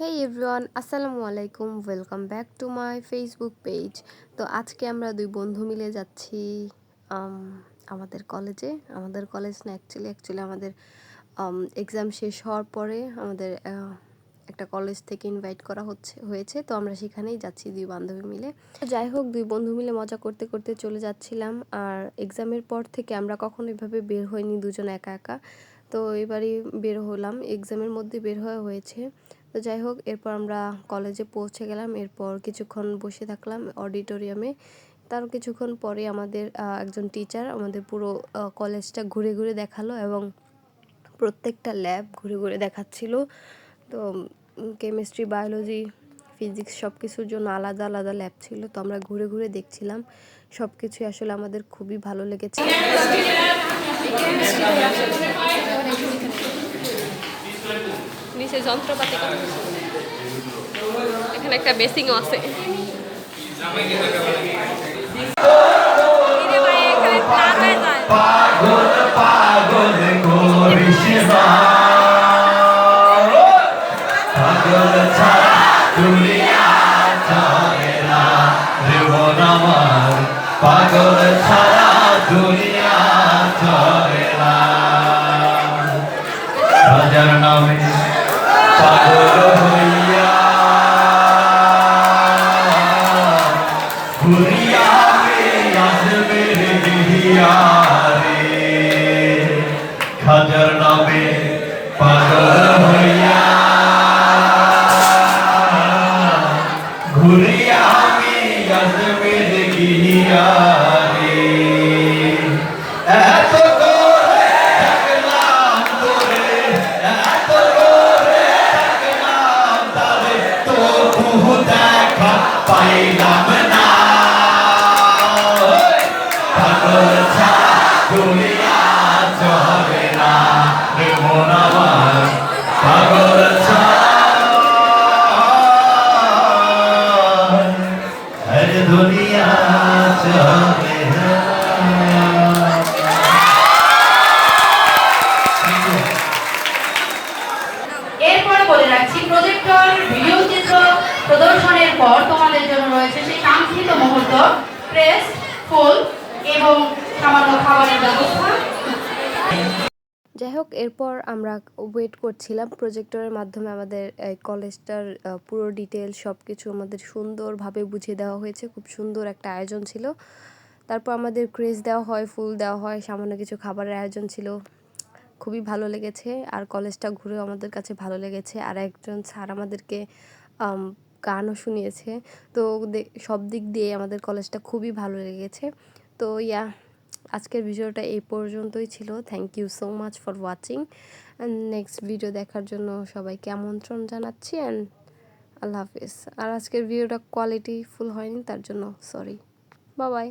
হেই everyone, আসসালামু আলাইকুম। Welcome back to my Facebook page. তো আজকে আমরা দুই বন্ধু মিলে যাচ্ছি আম, আমাদের কলেজে। আমাদের কলেজ না, অ্যাকচুয়ালি আমাদের এক্সাম শেষ হওয়ার পরে আমাদের একটা কলেজ থেকে ইনভাইট করা হয়েছে। তো আমরা সেখানেই যাচ্ছি দুই বান্ধবী মিলে। তো যাই হোক, দুই বন্ধু মিলে মজা করতে করতে চলে যাচ্ছিলাম। আর এক্সামের পর থেকে আমরা কখনো এভাবে বের হইনি দুজন একা একা। তো এবারই বের হলাম, এক্সামের মধ্যে বের হওয়া হয়েছে। তো যাই হোক, এরপর আমরা কলেজে পৌঁছে গেলাম। এরপর কিছুক্ষণ বসে থাকলাম অডিটোরিয়ামে। তার কিছুক্ষণ পরে আমাদের একজন টিচার আমাদের পুরো কলেজটা ঘুরে ঘুরে দেখালো এবং প্রত্যেকটা ল্যাব ঘুরে ঘুরে দেখাচ্ছিল। তো কেমিস্ট্রি, বায়োলজি, ফিজিক্স সব কিছুর জন্য আলাদা আলাদা ল্যাব ছিল। তো আমরা ঘুরে ঘুরে দেখছিলাম। সব কিছুই আসলে আমাদের খুবই ভালো লেগেছে। নিচে যন্ত্রপাতি, এখানে একটা বেসিংও আছে। পাগল পাগল করিস না, পাগল ছাড়া দুনিয়া চলে না রে মন আমার, পাগল ছাড়া দুনিয়া চলে না। রাজার নামে পাগল হইয়া ঘুরিয়া আসবে গিয়া রে, খাজার নামে পাগল হইয়া ঘুরিয়া আসবে গিয়া রে। এত করে দেখলাম তোরে, এত করে দেখলাম তারে, তবু দেখা পাইলাম না। পাগল ছাড়া দুনিয়া চলে না রে মন আমার, পাগল ছাড়া দুনিয়া চলে না। এরপরে বলে রাখছি, প্রজেক্টর ভিডিও চিত্র প্রদর্শনের পর তোমাদের জন্য রয়েছে সেই কাঙ্ক্ষিত মুহূর্ত, প্রেস, ফুল এবং সামান্য খাবারের ব্যবস্থা। যাই হোক, এরপর আমরা ওয়েট করছিলাম। প্রজেক্টরের মাধ্যমে আমাদের এই কলেজটার পুরো ডিটেল সব কিছু আমাদের সুন্দরভাবে বুঝিয়ে দেওয়া হয়েছে। খুব সুন্দর একটা আয়োজন ছিল। তারপর আমাদের ক্রেজ দেওয়া হয়, ফুল দেওয়া হয়, সামান্য কিছু খাবারের আয়োজন ছিল। খুবই ভালো লেগেছে। আর কলেজটা ঘুরেও আমাদের কাছে ভালো লেগেছে। আর একজন স্যার আমাদেরকে গানও শুনিয়েছে। তো সব দিক দিয়ে আমাদের কলেজটা খুবই ভালো লেগেছে। তো আজকের ভিডিওটা এই পর্যন্তই ছিল। Thank you so much for watching. Next video দেখার জন্য সবাইকে আমন্ত্রণ জানাচ্ছি। অ্যান্ড আল্লাহ হাফিজ। আর আজকের ভিডিওটা কোয়ালিটি ফুল হয়নি, তার জন্য সরি। Bye bye.